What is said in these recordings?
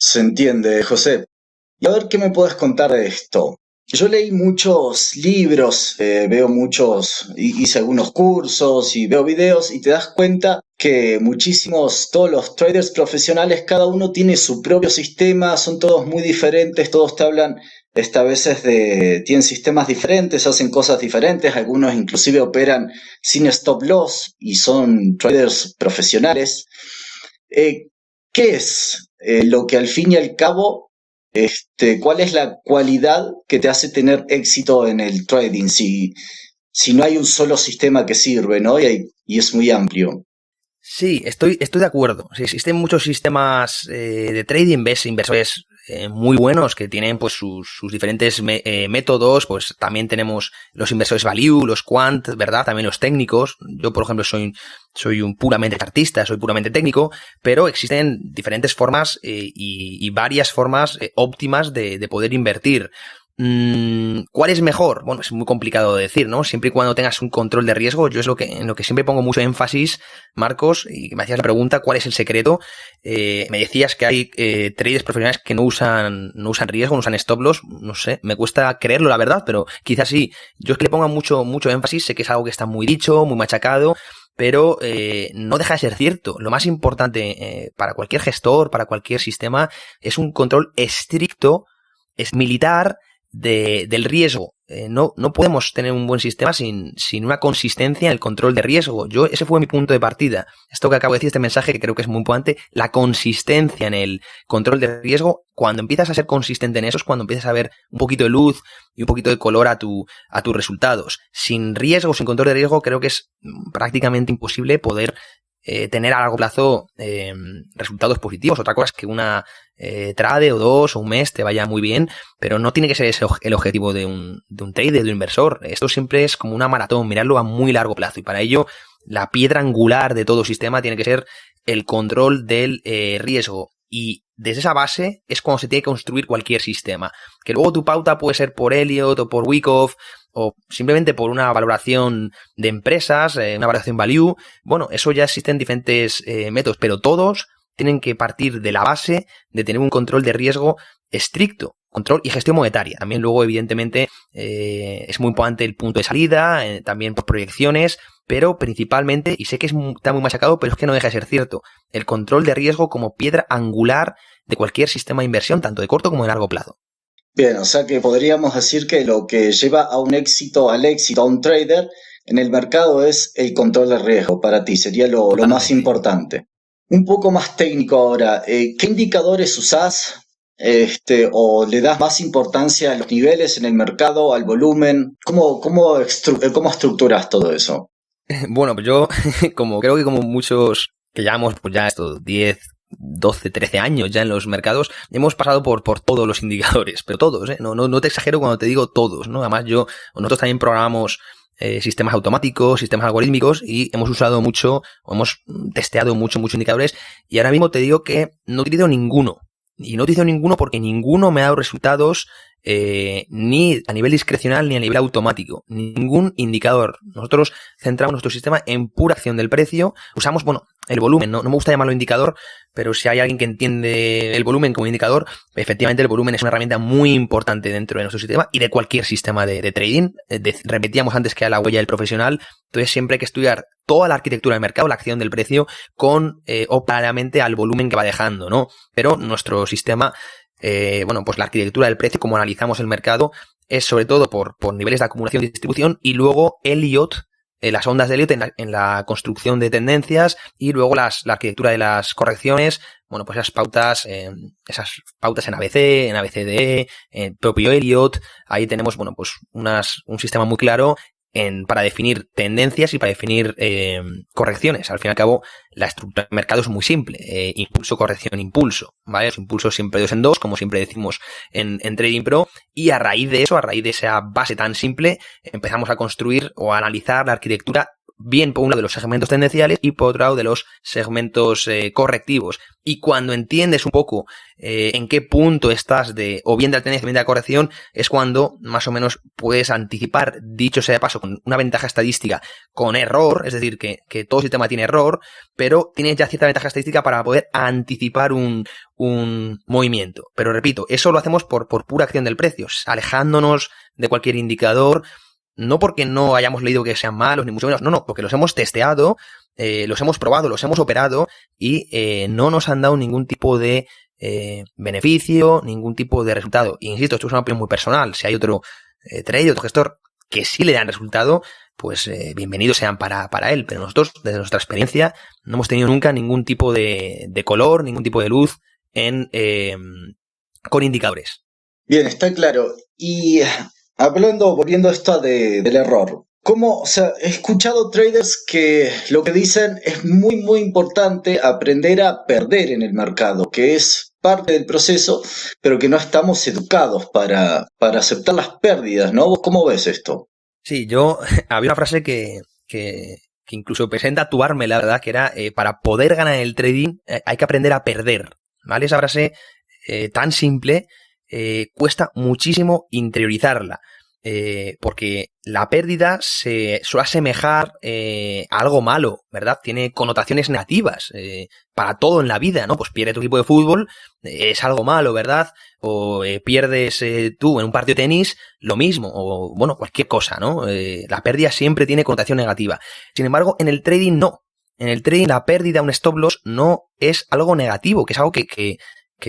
Se entiende, José. Y a ver qué me puedes contar de esto. Yo leí muchos libros, veo muchos, hice algunos cursos y veo videos y te das cuenta que todos los traders profesionales, cada uno tiene su propio sistema, son todos muy diferentes, todos te hablan, a veces tienen sistemas diferentes, hacen cosas diferentes, algunos inclusive operan sin stop loss y son traders profesionales. Eh, ¿Qué es lo que al fin y al cabo, cuál es la cualidad que te hace tener éxito en el trading? Si no hay un solo sistema que sirve, ¿no? Y es muy amplio. Sí, estoy de acuerdo. Sí, existen muchos sistemas de trading, ves inversores muy buenos que tienen pues sus diferentes métodos. Pues también tenemos los inversores value, los quant, ¿verdad? También los técnicos. Yo, por ejemplo, soy un puramente chartista, soy puramente técnico, pero existen diferentes formas y varias formas óptimas de poder invertir. ¿Cuál es mejor? Bueno, es muy complicado de decir, ¿no? Siempre y cuando tengas un control de riesgo, yo es en lo que siempre pongo mucho énfasis, Marcos, y me hacías la pregunta, ¿cuál es el secreto? Me decías que hay traders profesionales que no usan riesgo, no usan stop loss, no sé, me cuesta creerlo, la verdad, pero quizás sí. Yo es que le pongo mucho énfasis, sé que es algo que está muy dicho, muy machacado, pero no deja de ser cierto. Lo más importante para cualquier gestor, para cualquier sistema, es un control estricto, es militar, del riesgo. No podemos tener un buen sistema sin una consistencia en el control de riesgo. Ese fue mi punto de partida. Esto que acabo de decir, este mensaje que creo que es muy importante, la consistencia en el control de riesgo. Cuando empiezas a ser consistente en eso es cuando empiezas a ver un poquito de luz y un poquito de color a tus resultados. Sin riesgo, sin control de riesgo, creo que es prácticamente imposible poder tener a largo plazo resultados positivos. Otra cosa es que una trade o dos o un mes te vaya muy bien, pero no tiene que ser ese el objetivo de un trader, de un inversor. Esto siempre es como una maratón, mirarlo a muy largo plazo, y para ello la piedra angular de todo sistema tiene que ser el control del riesgo. Y desde esa base es cuando se tiene que construir cualquier sistema. Que luego tu pauta puede ser por Elliott o por Wyckoff o simplemente por una valoración de empresas, una valoración value. Bueno, eso ya existen diferentes métodos, pero todos tienen que partir de la base de tener un control de riesgo estricto, control y gestión monetaria. También luego, evidentemente, es muy importante el punto de salida, también por proyecciones, pero principalmente, y sé que está muy machacado, pero es que no deja de ser cierto, el control de riesgo como piedra angular de cualquier sistema de inversión, tanto de corto como de largo plazo. Bien, o sea que podríamos decir que lo que lleva al éxito a un trader en el mercado es el control de riesgo. Para ti sería lo más Totalmente. importante. Un poco más técnico ahora, ¿qué indicadores usás? ¿O le das más importancia a los niveles en el mercado, al volumen? ¿Cómo estructuras todo eso? Bueno, pues yo, creo que como muchos que llevamos pues ya estos 10, 12, 13 años ya en los mercados, hemos pasado por todos los indicadores, pero todos, ¿eh? No te exagero cuando te digo todos, ¿no? Además nosotros también programamos sistemas automáticos, sistemas algorítmicos, y hemos usado mucho, o hemos testeado muchos indicadores, y ahora mismo te digo que no utilizo ninguno. Y no utilizo ninguno porque ninguno me ha dado resultados ni a nivel discrecional ni a nivel automático. Ningún indicador. Nosotros centramos nuestro sistema en pura acción del precio. Usamos, bueno, el volumen. No me gusta llamarlo indicador, pero si hay alguien que entiende el volumen como indicador, efectivamente el volumen es una herramienta muy importante dentro de nuestro sistema y de cualquier sistema de trading. Repetíamos antes que a la huella del profesional. Entonces siempre hay que estudiar toda la arquitectura del mercado, la acción del precio, con o paralelamente al volumen que va dejando, ¿no? Pero nuestro sistema, bueno, pues la arquitectura del precio, como analizamos el mercado, es sobre todo por niveles de acumulación y distribución, y luego Elliott, las ondas de Elliott en la construcción de tendencias, y luego la arquitectura de las correcciones. Bueno, pues esas pautas en ABC, en ABCDE, en propio Elliott. Ahí tenemos, bueno, pues un sistema muy claro para definir tendencias y para definir correcciones. Al fin y al cabo, la estructura del mercado es muy simple. Impulso, corrección, impulso, ¿vale? Los impulsos siempre 2 en 2, como siempre decimos en Trading Pro, y a raíz de eso, a raíz de esa base tan simple, empezamos a construir o a analizar la arquitectura bien por un lado de los segmentos tendenciales y por otro lado de los segmentos correctivos. Y cuando entiendes un poco en qué punto estás o bien de la tendencia o bien de la corrección, es cuando más o menos puedes anticipar, dicho sea de paso, con una ventaja estadística con error, es decir, que todo sistema tiene error, pero tienes ya cierta ventaja estadística para poder anticipar un movimiento. Pero repito, eso lo hacemos por pura acción del precio, alejándonos de cualquier indicador, no porque no hayamos leído que sean malos, ni mucho menos, no, porque los hemos testeado, los hemos probado, los hemos operado y no nos han dado ningún tipo de beneficio, ningún tipo de resultado. E insisto, esto es una opinión muy personal. Si hay otro trader, otro gestor que sí le dan resultado, pues bienvenidos sean para él. Pero nosotros, desde nuestra experiencia, no hemos tenido nunca ningún tipo de color, ningún tipo de luz con indicadores. Bien, está claro. Y volviendo a esto del error, o sea, he escuchado traders que lo que dicen es muy, muy importante aprender a perder en el mercado, que es parte del proceso, pero que no estamos educados para aceptar las pérdidas, ¿no? ¿Vos cómo ves esto? Sí, había una frase que incluso empecé a tatuarme, la verdad, que era para poder ganar el trading hay que aprender a perder, ¿vale? Esa frase tan simple cuesta muchísimo interiorizarla, porque la pérdida se suele asemejar a algo malo, ¿verdad? Tiene connotaciones negativas para todo en la vida, ¿no? Pues pierde tu equipo de fútbol, es algo malo, ¿verdad? O pierdes tú en un partido de tenis, lo mismo, o bueno, cualquier cosa, ¿no? La pérdida siempre tiene connotación negativa. Sin embargo, en el trading no. En el trading la pérdida, un stop loss, no es algo negativo, que es algo que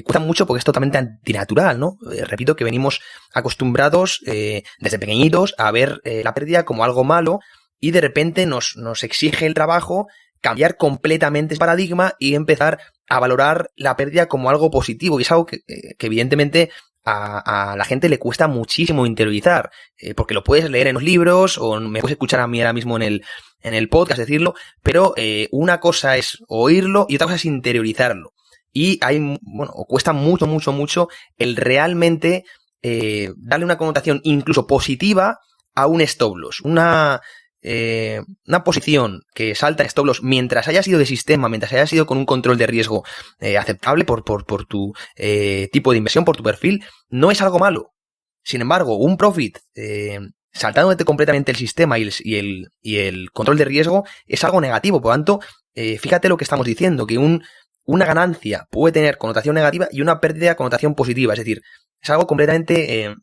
cuesta mucho porque es totalmente antinatural, ¿no? Repito que venimos acostumbrados desde pequeñitos a ver la pérdida como algo malo y de repente nos exige el trabajo cambiar completamente ese paradigma y empezar a valorar la pérdida como algo positivo, y es algo que evidentemente a la gente le cuesta muchísimo interiorizar, porque lo puedes leer en los libros o me puedes escuchar a mí ahora mismo en el podcast decirlo, pero una cosa es oírlo y otra cosa es interiorizarlo. Y cuesta mucho el realmente darle una connotación incluso positiva a un stop loss. Una posición que salta en stop loss mientras haya sido de sistema, mientras haya sido con un control de riesgo aceptable por tu tipo de inversión, por tu perfil, no es algo malo. Sin embargo, un profit saltándote completamente el sistema y el control de riesgo es algo negativo. Por lo tanto, fíjate lo que estamos diciendo, que una ganancia puede tener connotación negativa y una pérdida connotación positiva. Es decir, es algo completamente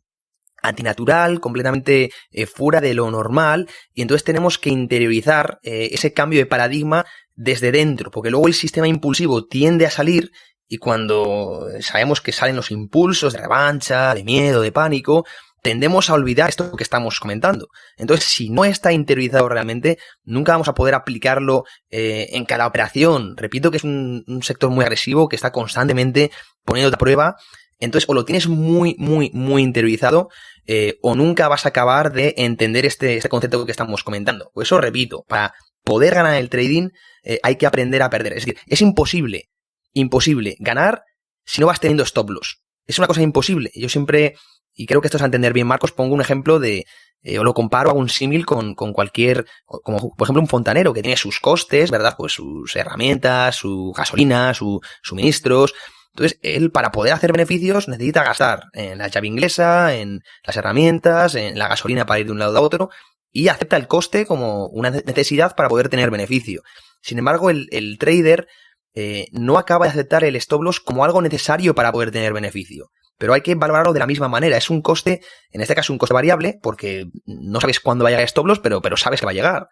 antinatural, completamente fuera de lo normal, y entonces tenemos que interiorizar ese cambio de paradigma desde dentro, porque luego el sistema impulsivo tiende a salir, y cuando sabemos que salen los impulsos de revancha, de miedo, de pánico, tendemos a olvidar esto que estamos comentando. Entonces, si no está interiorizado realmente, nunca vamos a poder aplicarlo en cada operación. Repito que es un sector muy agresivo que está constantemente poniendo a prueba. Entonces, o lo tienes muy interiorizado, o nunca vas a acabar de entender este concepto que estamos comentando. Por eso, repito, para poder ganar el trading hay que aprender a perder. Es decir, es imposible ganar si no vas teniendo stop loss. Es una cosa imposible. Yo siempre, y creo que esto es a entender bien, Marcos, pongo un ejemplo o lo comparo, hago un símil con cualquier, como por ejemplo un fontanero que tiene sus costes, ¿verdad? Pues sus herramientas, su gasolina, sus suministros. Entonces, él para poder hacer beneficios necesita gastar en la llave inglesa, en las herramientas, en la gasolina para ir de un lado a otro, y acepta el coste como una necesidad para poder tener beneficio. Sin embargo, el trader no acaba de aceptar el stop loss como algo necesario para poder tener beneficio. Pero hay que valorarlo de la misma manera. Es un coste, en este caso un coste variable, porque no sabes cuándo va a llegar el stop loss, pero sabes que va a llegar.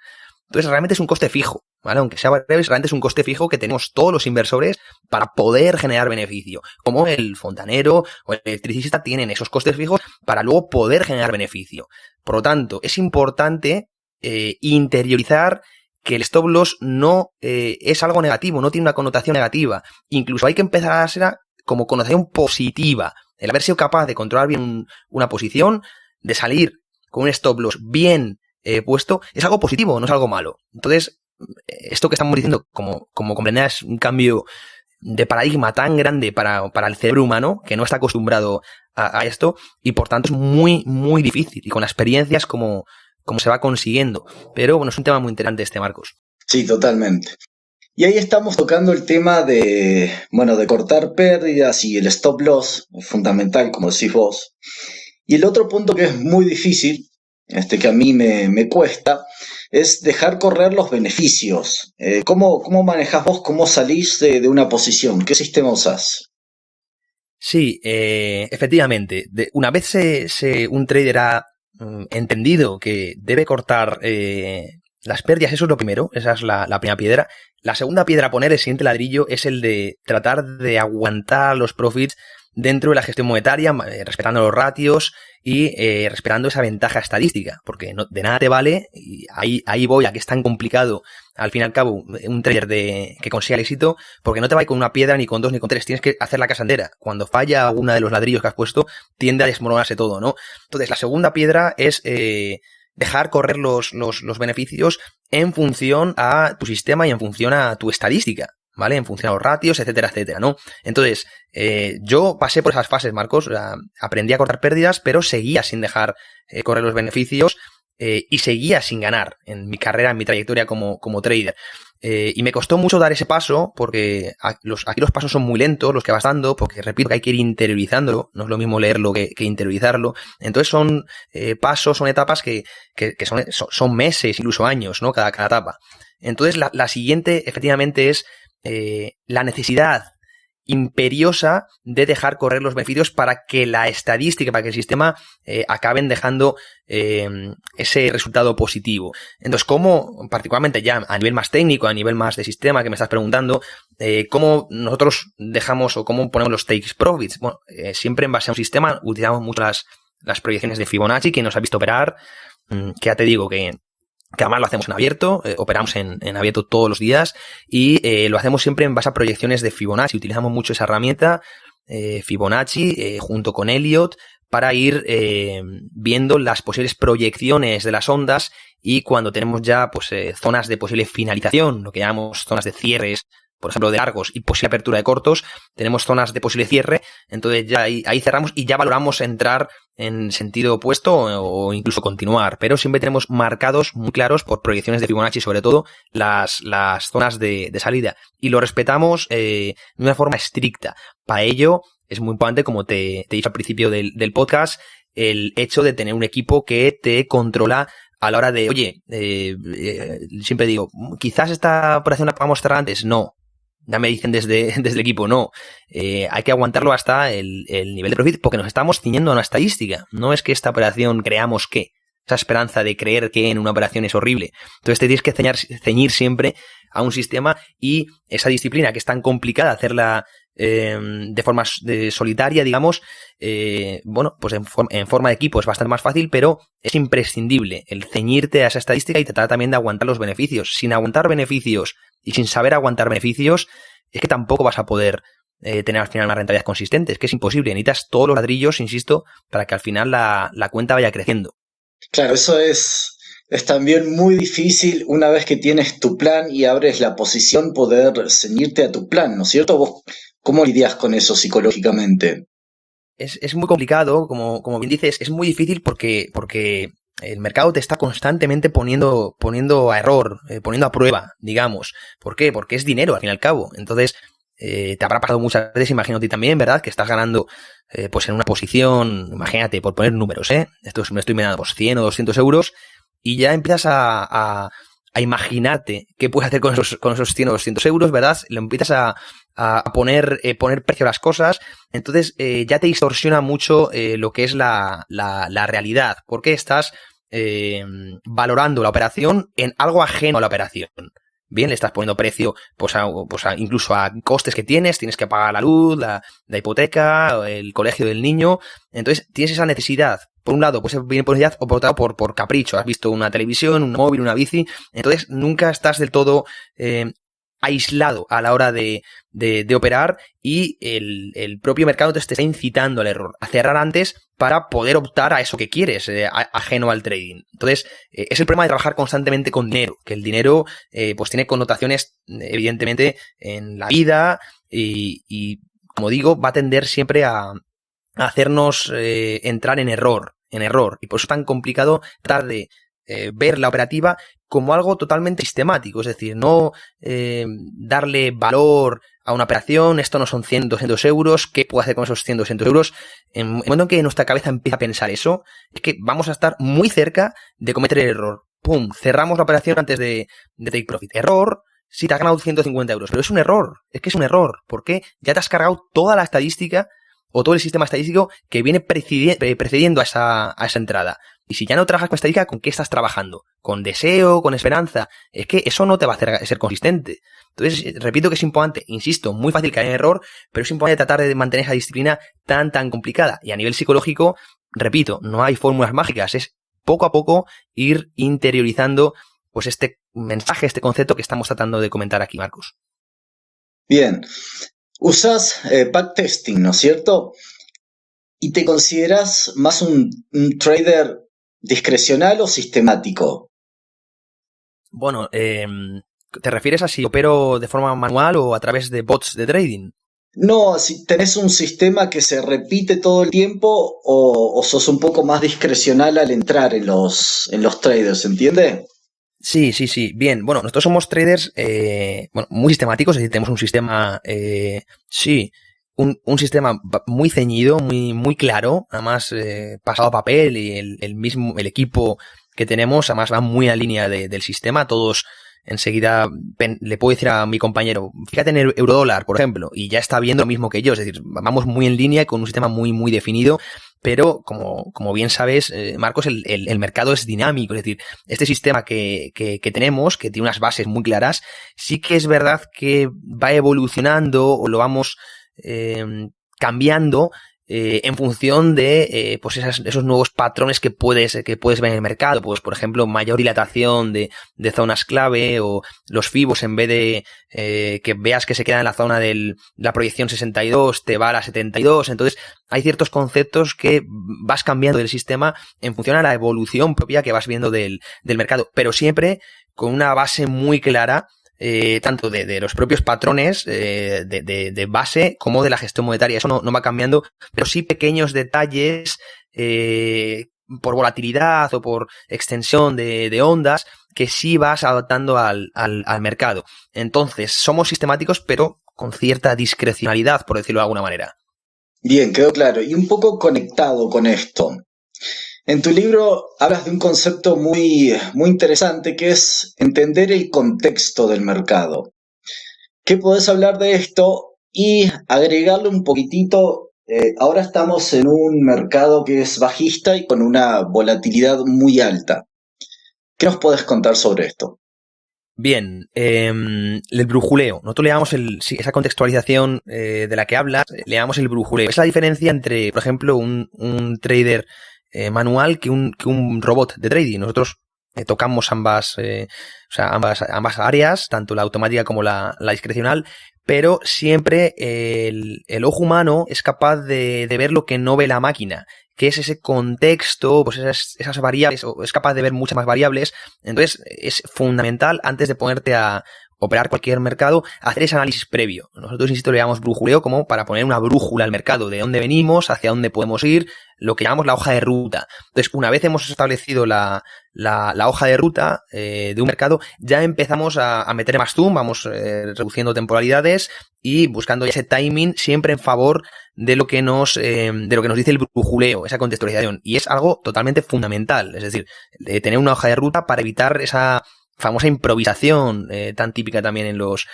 Entonces realmente es un coste fijo, ¿vale? Aunque sea variable, realmente es un coste fijo que tenemos todos los inversores para poder generar beneficio. Como el fontanero o el electricista tienen esos costes fijos para luego poder generar beneficio. Por lo tanto, es importante interiorizar que el stop loss no es algo negativo, no tiene una connotación negativa. Incluso hay que empezar a hacer como connotación positiva. El haber sido capaz de controlar bien una posición, de salir con un stop loss bien puesto, es algo positivo, no es algo malo. Entonces, esto que estamos diciendo, como comprenderás, es un cambio de paradigma tan grande para el cerebro humano, que no está acostumbrado a esto, y por tanto es muy difícil. Y con la experiencia es como cómo se va consiguiendo. Pero bueno, es un tema muy interesante este, Marcos. Sí, totalmente. Y ahí estamos tocando el tema de, bueno, de cortar pérdidas y el stop loss, es fundamental, como decís vos. Y el otro punto que es muy difícil, que a mí me cuesta, es dejar correr los beneficios. ¿Cómo manejás vos, cómo salís de una posición? ¿Qué sistema usás? Sí, efectivamente. Una vez un trader ha entendido que debe cortar las pérdidas, eso es lo primero, esa es la primera piedra. La segunda piedra a poner, el siguiente ladrillo, es el de tratar de aguantar los profits dentro de la gestión monetaria, respetando los ratios y respetando esa ventaja estadística, porque de nada te vale, y ahí voy a que es tan complicado, al fin y al cabo, un trader que consiga el éxito, porque no te va a ir con una piedra, ni con dos, ni con tres, tienes que hacer la casa entera. Cuando falla alguna de los ladrillos que has puesto, tiende a desmoronarse todo, ¿no? Entonces, la segunda piedra es dejar correr los beneficios en función a tu sistema y en función a tu estadística, ¿vale? En función a los ratios, etcétera, etcétera, ¿no? Entonces, yo pasé por esas fases, Marcos, aprendí a cortar pérdidas, pero seguía sin dejar correr los beneficios y seguía sin ganar en mi carrera, en mi trayectoria como trader. Y me costó mucho dar ese paso porque aquí los pasos son muy lentos, los que vas dando, porque repito que hay que ir interiorizándolo, no es lo mismo leerlo que interiorizarlo. Entonces son pasos, son etapas que son meses, incluso años, ¿no? Cada etapa. Entonces la siguiente efectivamente es la necesidad imperiosa de dejar correr los beneficios para que la estadística, para que el sistema acaben dejando ese resultado positivo. Entonces, ¿cómo, particularmente ya a nivel más técnico, a nivel más de sistema que me estás preguntando, cómo nosotros dejamos o cómo ponemos los takes profits? Bueno, siempre en base a un sistema utilizamos mucho las proyecciones de Fibonacci, que nos ha visto operar, que ya te digo que además lo hacemos en abierto, operamos en abierto todos los días y lo hacemos siempre en base a proyecciones de Fibonacci. Utilizamos mucho esa herramienta, Fibonacci, junto con Elliott, para ir viendo las posibles proyecciones de las ondas y cuando tenemos ya pues zonas de posible finalización, lo que llamamos zonas de cierres, por ejemplo, de largos y posible apertura de cortos, tenemos zonas de posible cierre, entonces ya ahí cerramos y ya valoramos entrar en sentido opuesto o incluso continuar, pero siempre tenemos marcados muy claros por proyecciones de Fibonacci, sobre todo las zonas de salida, y lo respetamos de una forma estricta. Para ello es muy importante, como te he dicho al principio del podcast, el hecho de tener un equipo que te controla a la hora de, oye, siempre digo, quizás esta operación la podamos cerrar antes. No, ya me dicen desde el equipo, no. Hay que aguantarlo hasta el nivel de profit porque nos estamos ciñendo a una estadística. No es que esta operación creamos que, esa esperanza de creer que en una operación es horrible. Entonces te tienes que ceñir siempre a un sistema y esa disciplina que es tan complicada hacerla de forma solitaria, digamos, bueno, pues en forma de equipo es bastante más fácil, pero es imprescindible el ceñirte a esa estadística y tratar también de aguantar los beneficios. Sin aguantar beneficios y sin saber aguantar beneficios, es que tampoco vas a poder tener al final una rentabilidad consistente. Es que es imposible. Necesitas todos los ladrillos, insisto, para que al final la cuenta vaya creciendo. Claro, eso es también muy difícil una vez que tienes tu plan y abres la posición poder ceñirte a tu plan, ¿no es cierto? ¿Vos cómo lidias con eso psicológicamente? Es muy complicado, como bien dices, es muy difícil porque el mercado te está constantemente poniendo a error, poniendo a prueba, digamos. ¿Por qué? Porque es dinero, al fin y al cabo. Entonces, te habrá pasado muchas veces, imagino a ti también, ¿verdad? Que estás ganando pues en una posición, imagínate, por poner números, esto me estoy mirando, pues 100 o 200 euros, y ya empiezas a imaginarte qué puedes hacer con esos 100 o 200 euros, ¿verdad? Lo empiezas a poner precio a las cosas, entonces ya te distorsiona mucho lo que es la realidad, porque estás valorando la operación en algo ajeno a la operación. Bien, le estás poniendo precio pues incluso a costes que tienes que pagar la luz, la hipoteca, el colegio del niño, entonces tienes esa necesidad. Por un lado, pues viene por necesidad, o por otro lado, por capricho. Has visto una televisión, un móvil, una bici, entonces nunca estás del todo aislado a la hora de operar y el propio mercado te está incitando al error, a cerrar antes para poder optar a eso que quieres, ajeno al trading. Entonces, es el problema de trabajar constantemente con dinero, que el dinero pues tiene connotaciones evidentemente en la vida y como digo, va a tender siempre a hacernos entrar en error, y por eso es tan complicado tratar de ver la operativa como algo totalmente sistemático, es decir, no darle valor a una operación, esto no son 100, 200 euros, ¿qué puedo hacer con esos 100, 200 euros? En el momento en que nuestra cabeza empieza a pensar eso, es que vamos a estar muy cerca de cometer el error. ¡Pum! Cerramos la operación antes de take profit. Error, sí, te has ganado 150 euros, pero es un error, es que es un error, porque ya te has cargado toda la estadística o todo el sistema estadístico que viene precediendo a esa entrada. Y si ya no trabajas con estadística, ¿con qué estás trabajando? ¿Con deseo? ¿Con esperanza? Es que eso no te va a hacer ser consistente. Entonces, repito que es importante, insisto, muy fácil caer en error, pero es importante tratar de mantener esa disciplina tan complicada. Y a nivel psicológico, repito, no hay fórmulas mágicas, es poco a poco ir interiorizando pues este mensaje, este concepto que estamos tratando de comentar aquí, Marcos. Bien, usas backtesting, ¿no es cierto? ¿Y te consideras más un trader discrecional o sistemático? Bueno, ¿te refieres a si opero de forma manual o a través de bots de trading? No, si tenés un sistema que se repite todo el tiempo o sos un poco más discrecional al entrar en los traders, ¿entiende? Sí. Bien, bueno, nosotros somos traders muy sistemáticos, es decir, tenemos un sistema, un sistema muy ceñido, muy claro, además pasado a papel y el equipo que tenemos, además va muy a línea del sistema, todos enseguida le puedo decir a mi compañero, fíjate en el eurodólar, por ejemplo, y ya está viendo lo mismo que yo, es decir, vamos muy en línea con un sistema muy definido, pero como bien sabes, Marcos, el mercado es dinámico, es decir, este sistema que tenemos, que tiene unas bases muy claras, sí que es verdad que va evolucionando o lo vamos cambiando en función de pues esos nuevos patrones que puedes ver en el mercado, pues por ejemplo mayor dilatación de zonas clave o los fibos en vez de que veas que se queda en la zona de la proyección 62 te va a la 72, entonces hay ciertos conceptos que vas cambiando del sistema en función a la evolución propia que vas viendo del mercado, pero siempre con una base muy clara tanto de los propios patrones de base como de la gestión monetaria. Eso no va cambiando, pero sí pequeños detalles por volatilidad o por extensión de ondas que sí vas adaptando al mercado. Entonces, somos sistemáticos, pero con cierta discrecionalidad, por decirlo de alguna manera. Bien, quedó claro. Y un poco conectado con esto. En tu libro hablas de un concepto muy interesante que es entender el contexto del mercado. ¿Qué podés hablar de esto y agregarle un poquitito? Ahora estamos en un mercado que es bajista y con una volatilidad muy alta. ¿Qué nos podés contar sobre esto? Bien, el brujuleo. Nosotros le damos esa contextualización de la que hablas, le damos el brujuleo. Es la diferencia entre, por ejemplo, un trader manual que un robot de trading. Nosotros tocamos ambas áreas, tanto la automática como la discrecional, pero siempre el ojo humano es capaz de ver lo que no ve la máquina, que es ese contexto, pues esas variables, o es capaz de ver muchas más variables. Entonces es fundamental, antes de ponerte a operar cualquier mercado, hacer ese análisis previo. Nosotros, insisto, le llamamos brujuleo como para poner una brújula al mercado, de dónde venimos, hacia dónde podemos ir, lo que llamamos la hoja de ruta. Entonces, una vez hemos establecido la hoja de ruta de un mercado, ya empezamos a meter más zoom, vamos reduciendo temporalidades y buscando ese timing siempre en favor de lo que nos dice el brujuleo, esa contextualización. Y es algo totalmente fundamental, es decir, tener una hoja de ruta para evitar esa famosa improvisación tan típica también en los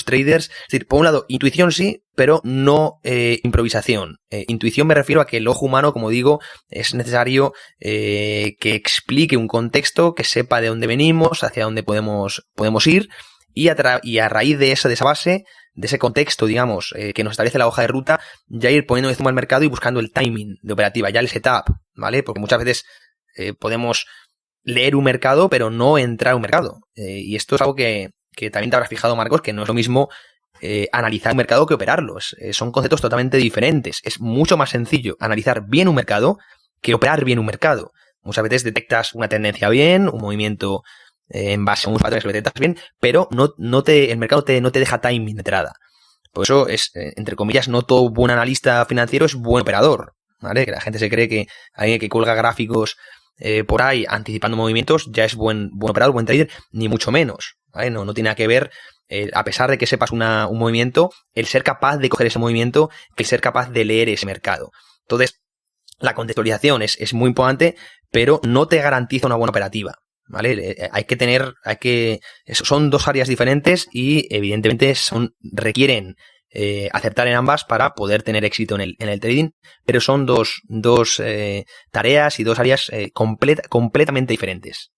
traders. Es decir, por un lado, intuición sí, pero no improvisación. Intuición me refiero a que el ojo humano, como digo, es necesario que explique un contexto, que sepa de dónde venimos, hacia dónde podemos ir, y a raíz de esa base, de ese contexto, digamos, que nos establece la hoja de ruta, ya ir poniendo de zoom al mercado y buscando el timing de operativa, ya el setup, ¿vale? Porque muchas veces podemos leer un mercado, pero no entrar a un mercado. Y esto es algo que también te habrás fijado, Marcos, que no es lo mismo analizar un mercado que operarlo. Son conceptos totalmente diferentes. Es mucho más sencillo analizar bien un mercado que operar bien un mercado. Muchas veces detectas una tendencia bien, un movimiento en base a unos patrones que detectas bien, pero el mercado no te deja timing de entrada. Por eso es, entre comillas, no todo buen analista financiero es buen operador, ¿vale? Que la gente se cree que alguien que cuelga gráficos por ahí anticipando movimientos ya es buen operador, buen trader, ni mucho menos, ¿vale? No tiene nada que ver, a pesar de que sepas un movimiento, el ser capaz de coger ese movimiento, el ser capaz de leer ese mercado. Entonces, la contextualización es muy importante, pero no te garantiza una buena operativa, ¿vale? Son dos áreas diferentes y evidentemente requieren acertar en ambas para poder tener éxito en el trading, pero son dos tareas y dos áreas completamente diferentes.